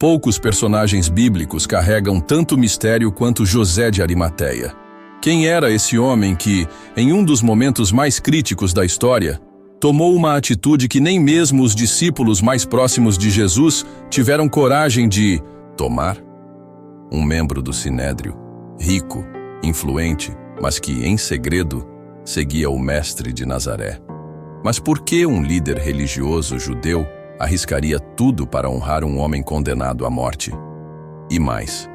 Poucos personagens bíblicos carregam tanto mistério quanto José de Arimateia. Quem era esse homem que, em um dos momentos mais críticos da história, tomou uma atitude que nem mesmo os discípulos mais próximos de Jesus tiveram coragem de tomar? Um membro do Sinédrio, rico, influente, mas que, em segredo, seguia o Mestre de Nazaré. Mas por que um líder religioso judeu arriscaria tudo para honrar um homem condenado à morte? E mais,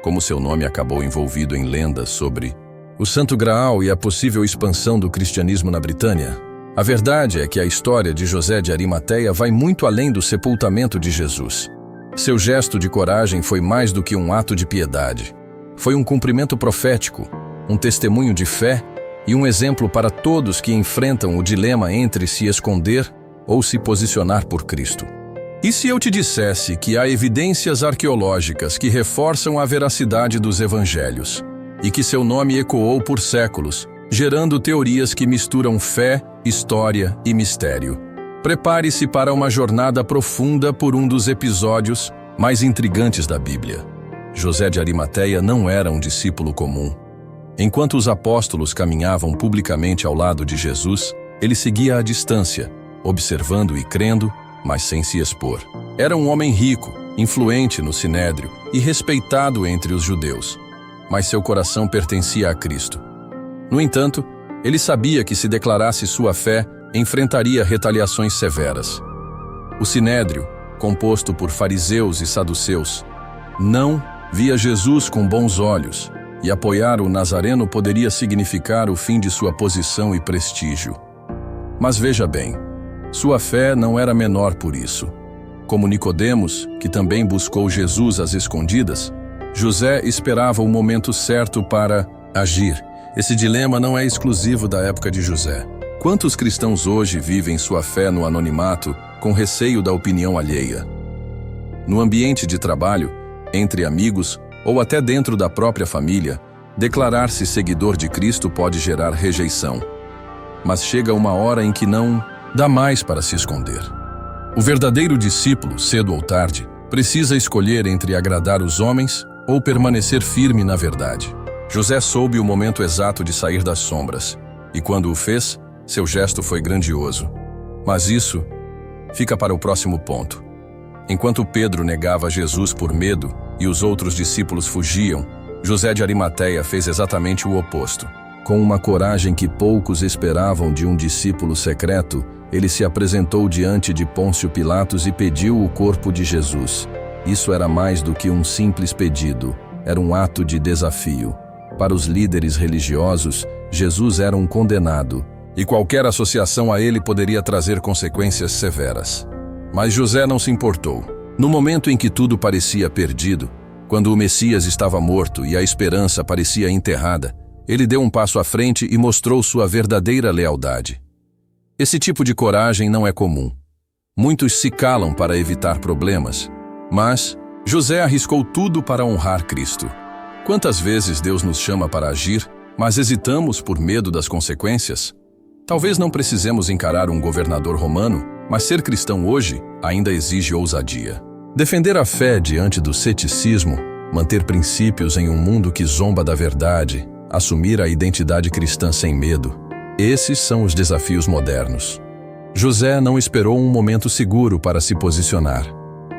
como seu nome acabou envolvido em lendas sobre o Santo Graal e a possível expansão do cristianismo na Britânia? A verdade é que a história de José de Arimateia vai muito além do sepultamento de Jesus. Seu gesto de coragem foi mais do que um ato de piedade. Foi um cumprimento profético, um testemunho de fé e um exemplo para todos que enfrentam o dilema entre se esconder ou se posicionar por Cristo. E se eu te dissesse que há evidências arqueológicas que reforçam a veracidade dos evangelhos e que seu nome ecoou por séculos, gerando teorias que misturam fé, história e mistério? Prepare-se para uma jornada profunda por um dos episódios mais intrigantes da Bíblia. José de Arimateia não era um discípulo comum. Enquanto os apóstolos caminhavam publicamente ao lado de Jesus, ele seguia à distância, observando e crendo, mas sem se expor. Era um homem rico, influente no Sinédrio e respeitado entre os judeus, mas seu coração pertencia a Cristo. No entanto, ele sabia que se declarasse sua fé, enfrentaria retaliações severas. O Sinédrio, composto por fariseus e saduceus, não via Jesus com bons olhos, e apoiar o Nazareno poderia significar o fim de sua posição e prestígio. Mas veja bem, sua fé não era menor por isso. Como Nicodemos, que também buscou Jesus às escondidas, José esperava o momento certo para agir. Esse dilema não é exclusivo da época de José. Quantos cristãos hoje vivem sua fé no anonimato, com receio da opinião alheia? No ambiente de trabalho, entre amigos ou até dentro da própria família, declarar-se seguidor de Cristo pode gerar rejeição. Mas chega uma hora em que não dá mais para se esconder. O verdadeiro discípulo, cedo ou tarde, precisa escolher entre agradar os homens ou permanecer firme na verdade. José soube o momento exato de sair das sombras, e quando o fez, seu gesto foi grandioso. Mas isso fica para o próximo ponto. Enquanto Pedro negava Jesus por medo e os outros discípulos fugiam, José de Arimateia fez exatamente o oposto. Com uma coragem que poucos esperavam de um discípulo secreto, ele se apresentou diante de Pôncio Pilatos e pediu o corpo de Jesus. Isso era mais do que um simples pedido, era um ato de desafio. Para os líderes religiosos, Jesus era um condenado, e qualquer associação a ele poderia trazer consequências severas. Mas José não se importou. No momento em que tudo parecia perdido, quando o Messias estava morto e a esperança parecia enterrada, ele deu um passo à frente e mostrou sua verdadeira lealdade. Esse tipo de coragem não é comum. Muitos se calam para evitar problemas, mas José arriscou tudo para honrar Cristo. Quantas vezes Deus nos chama para agir, mas hesitamos por medo das consequências? Talvez não precisemos encarar um governador romano, mas ser cristão hoje ainda exige ousadia. Defender a fé diante do ceticismo, manter princípios em um mundo que zomba da verdade, assumir a identidade cristã sem medo. Esses são os desafios modernos. José não esperou um momento seguro para se posicionar.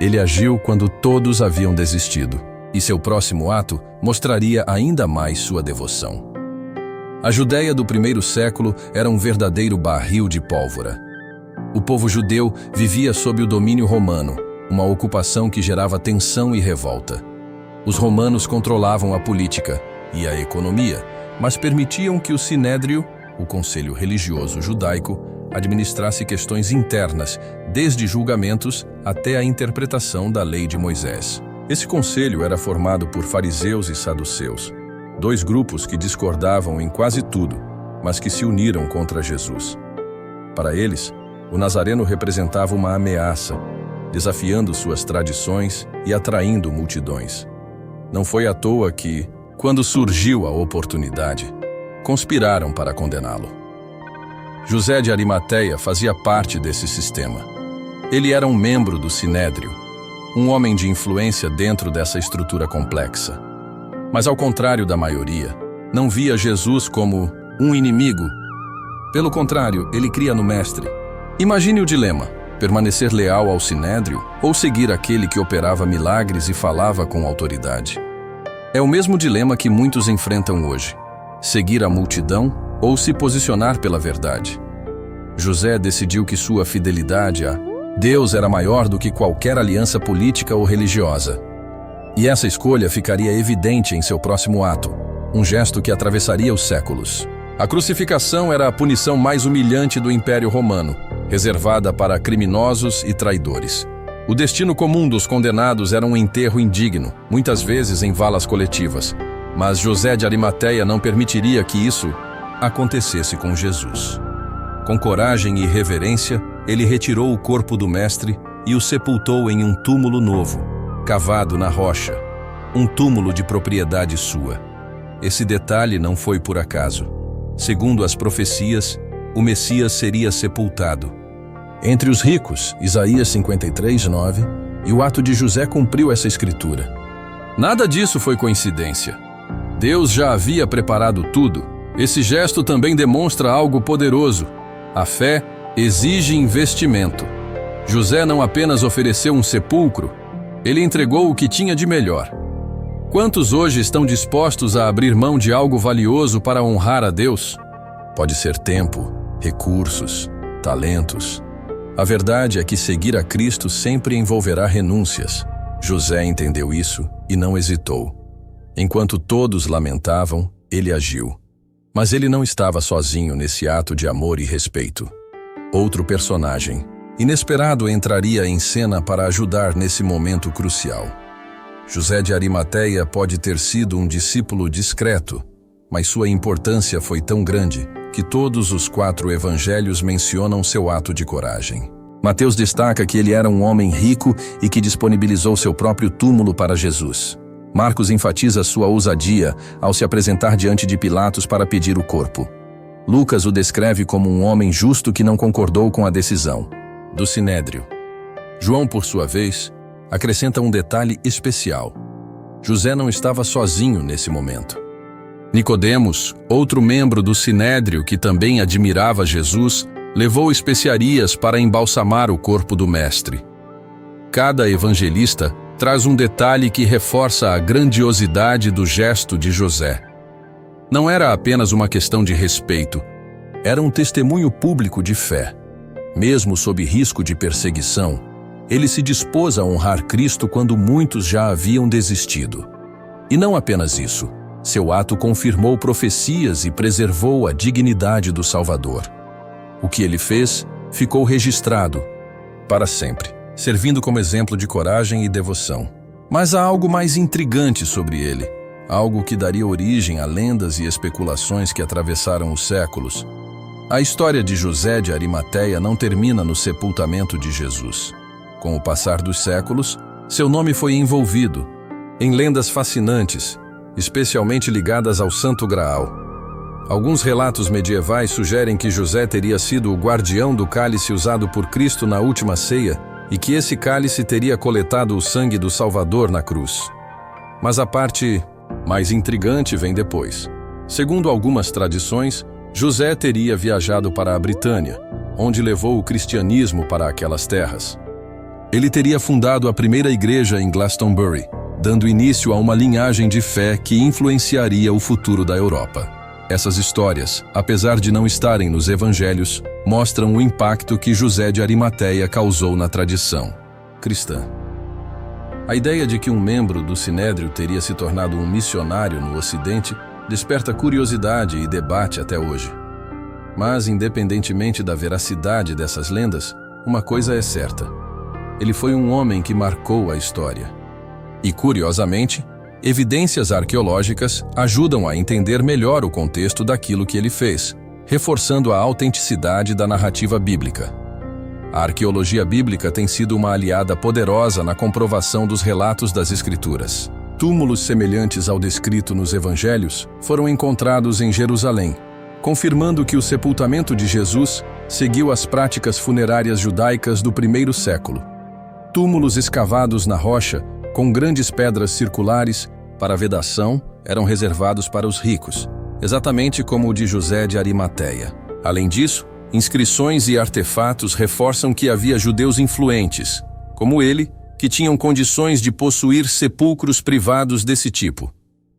Ele agiu quando todos haviam desistido, e seu próximo ato mostraria ainda mais sua devoção. A Judéia do primeiro século era um verdadeiro barril de pólvora. O povo judeu vivia sob o domínio romano, uma ocupação que gerava tensão e revolta. Os romanos controlavam a política e a economia, mas permitiam que o Sinédrio, o conselho religioso judaico, administrasse questões internas, desde julgamentos até a interpretação da lei de Moisés. Esse conselho era formado por fariseus e saduceus, dois grupos que discordavam em quase tudo, mas que se uniram contra Jesus. Para eles, o Nazareno representava uma ameaça, desafiando suas tradições e atraindo multidões. Não foi à toa que, quando surgiu a oportunidade, conspiraram para condená-lo. José de Arimateia fazia parte desse sistema. Ele era um membro do Sinédrio, um homem de influência dentro dessa estrutura complexa. Mas ao contrário da maioria, não via Jesus como um inimigo. Pelo contrário, ele cria no Mestre. Imagine o dilema: permanecer leal ao Sinédrio ou seguir aquele que operava milagres e falava com autoridade. É o mesmo dilema que muitos enfrentam hoje: seguir a multidão ou se posicionar pela verdade. José decidiu que sua fidelidade a Deus era maior do que qualquer aliança política ou religiosa. E essa escolha ficaria evidente em seu próximo ato, um gesto que atravessaria os séculos. A crucificação era a punição mais humilhante do Império Romano, reservada para criminosos e traidores. O destino comum dos condenados era um enterro indigno, muitas vezes em valas coletivas. Mas José de Arimateia não permitiria que isso acontecesse com Jesus. Com coragem e reverência, ele retirou o corpo do Mestre e o sepultou em um túmulo novo, cavado na rocha, um túmulo de propriedade sua. Esse detalhe não foi por acaso. Segundo as profecias, o Messias seria sepultado entre os ricos, Isaías 53:9, e o ato de José cumpriu essa escritura. Nada disso foi coincidência. Deus já havia preparado tudo. Esse gesto também demonstra algo poderoso. A fé exige investimento. José não apenas ofereceu um sepulcro, ele entregou o que tinha de melhor. Quantos hoje estão dispostos a abrir mão de algo valioso para honrar a Deus? Pode ser tempo, recursos, talentos. A verdade é que seguir a Cristo sempre envolverá renúncias. José entendeu isso e não hesitou. Enquanto todos lamentavam, ele agiu. Mas ele não estava sozinho nesse ato de amor e respeito. Outro personagem, inesperado, entraria em cena para ajudar nesse momento crucial. José de Arimateia pode ter sido um discípulo discreto, mas sua importância foi tão grande que todos os 4 evangelhos mencionam seu ato de coragem. Mateus destaca que ele era um homem rico e que disponibilizou seu próprio túmulo para Jesus. Marcos enfatiza sua ousadia ao se apresentar diante de Pilatos para pedir o corpo. Lucas o descreve como um homem justo que não concordou com a decisão do Sinédrio. João, por sua vez, acrescenta um detalhe especial. José não estava sozinho nesse momento. Nicodemos, outro membro do Sinédrio que também admirava Jesus, levou especiarias para embalsamar o corpo do Mestre. Cada evangelista traz um detalhe que reforça a grandiosidade do gesto de José. Não era apenas uma questão de respeito, era um testemunho público de fé. Mesmo sob risco de perseguição, ele se dispôs a honrar Cristo quando muitos já haviam desistido. E não apenas isso, seu ato confirmou profecias e preservou a dignidade do Salvador. O que ele fez ficou registrado para sempre, servindo como exemplo de coragem e devoção. Mas há algo mais intrigante sobre ele, algo que daria origem a lendas e especulações que atravessaram os séculos. A história de José de Arimateia não termina no sepultamento de Jesus. Com o passar dos séculos, seu nome foi envolvido em lendas fascinantes, especialmente ligadas ao Santo Graal. Alguns relatos medievais sugerem que José teria sido o guardião do cálice usado por Cristo na última ceia e que esse cálice teria coletado o sangue do Salvador na cruz. Mas a parte mais intrigante vem depois. Segundo algumas tradições, José teria viajado para a Britânia, onde levou o cristianismo para aquelas terras. Ele teria fundado a primeira igreja em Glastonbury, dando início a uma linhagem de fé que influenciaria o futuro da Europa. Essas histórias, apesar de não estarem nos evangelhos, mostram o impacto que José de Arimateia causou na tradição cristã. A ideia de que um membro do Sinédrio teria se tornado um missionário no Ocidente desperta curiosidade e debate até hoje. Mas, independentemente da veracidade dessas lendas, uma coisa é certa: ele foi um homem que marcou a história. E, curiosamente, evidências arqueológicas ajudam a entender melhor o contexto daquilo que ele fez, reforçando a autenticidade da narrativa bíblica. A arqueologia bíblica tem sido uma aliada poderosa na comprovação dos relatos das Escrituras. Túmulos semelhantes ao descrito nos evangelhos foram encontrados em Jerusalém, confirmando que o sepultamento de Jesus seguiu as práticas funerárias judaicas do primeiro século. Túmulos escavados na rocha, com grandes pedras circulares, para vedação, eram reservados para os ricos, exatamente como o de José de Arimateia. Além disso, inscrições e artefatos reforçam que havia judeus influentes, como ele, que tinham condições de possuir sepulcros privados desse tipo.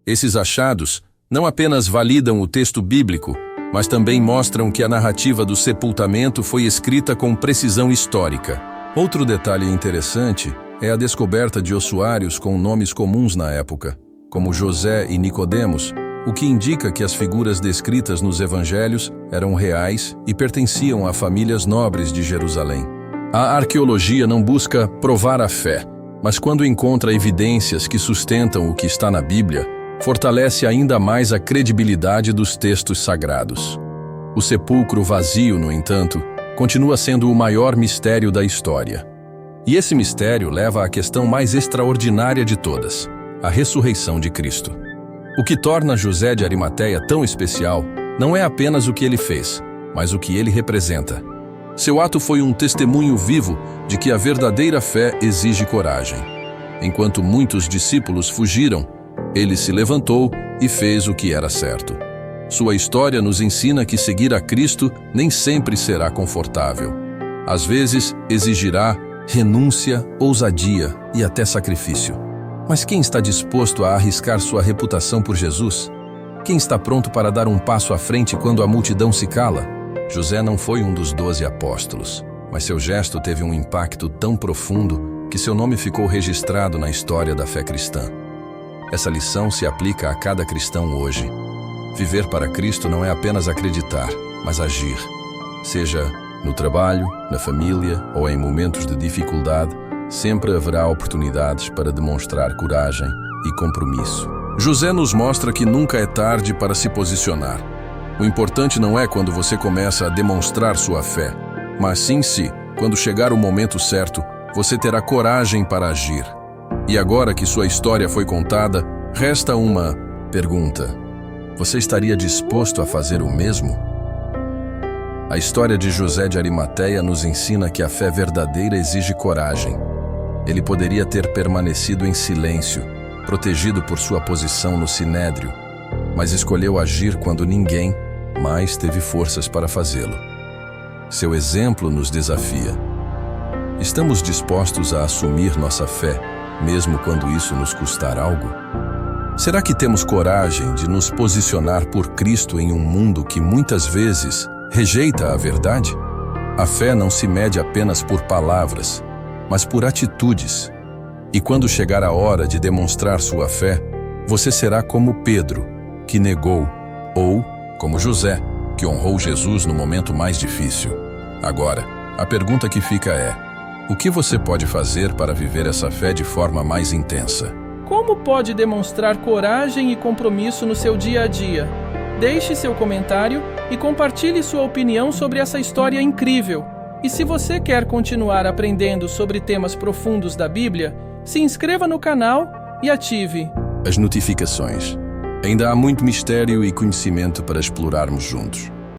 Esses achados não apenas validam o texto bíblico, mas também mostram que a narrativa do sepultamento foi escrita com precisão histórica. Outro detalhe interessante é a descoberta de ossuários com nomes comuns na época, como José e Nicodemos, o que indica que as figuras descritas nos evangelhos eram reais e pertenciam a famílias nobres de Jerusalém. A arqueologia não busca provar a fé, mas quando encontra evidências que sustentam o que está na Bíblia, fortalece ainda mais a credibilidade dos textos sagrados. O sepulcro vazio, no entanto, continua sendo o maior mistério da história. E esse mistério leva à questão mais extraordinária de todas, a ressurreição de Cristo. O que torna José de Arimateia tão especial não é apenas o que ele fez, mas o que ele representa. Seu ato foi um testemunho vivo de que a verdadeira fé exige coragem. Enquanto muitos discípulos fugiram, ele se levantou e fez o que era certo. Sua história nos ensina que seguir a Cristo nem sempre será confortável. Às vezes, exigirá renúncia, ousadia e até sacrifício. Mas quem está disposto a arriscar sua reputação por Jesus? Quem está pronto para dar um passo à frente quando a multidão se cala? José não foi um dos 12 apóstolos, mas seu gesto teve um impacto tão profundo que seu nome ficou registrado na história da fé cristã. Essa lição se aplica a cada cristão hoje. Viver para Cristo não é apenas acreditar, mas agir. Seja no trabalho, na família ou em momentos de dificuldade, sempre haverá oportunidades para demonstrar coragem e compromisso. José nos mostra que nunca é tarde para se posicionar. O importante não é quando você começa a demonstrar sua fé, mas sim se, quando chegar o momento certo, você terá coragem para agir. E agora que sua história foi contada, resta uma pergunta. Você estaria disposto a fazer o mesmo? A história de José de Arimateia nos ensina que a fé verdadeira exige coragem. Ele poderia ter permanecido em silêncio, protegido por sua posição no sinédrio, mas escolheu agir quando ninguém mais teve forças para fazê-lo. Seu exemplo nos desafia. Estamos dispostos a assumir nossa fé, mesmo quando isso nos custar algo? Será que temos coragem de nos posicionar por Cristo em um mundo que muitas vezes rejeita a verdade? A fé não se mede apenas por palavras, mas por atitudes. E quando chegar a hora de demonstrar sua fé, você será como Pedro, que negou, ou como José, que honrou Jesus no momento mais difícil. Agora, a pergunta que fica é: o que você pode fazer para viver essa fé de forma mais intensa? Como pode demonstrar coragem e compromisso no seu dia a dia? Deixe seu comentário e compartilhe sua opinião sobre essa história incrível. E se você quer continuar aprendendo sobre temas profundos da Bíblia, se inscreva no canal e ative as notificações. Ainda há muito mistério e conhecimento para explorarmos juntos.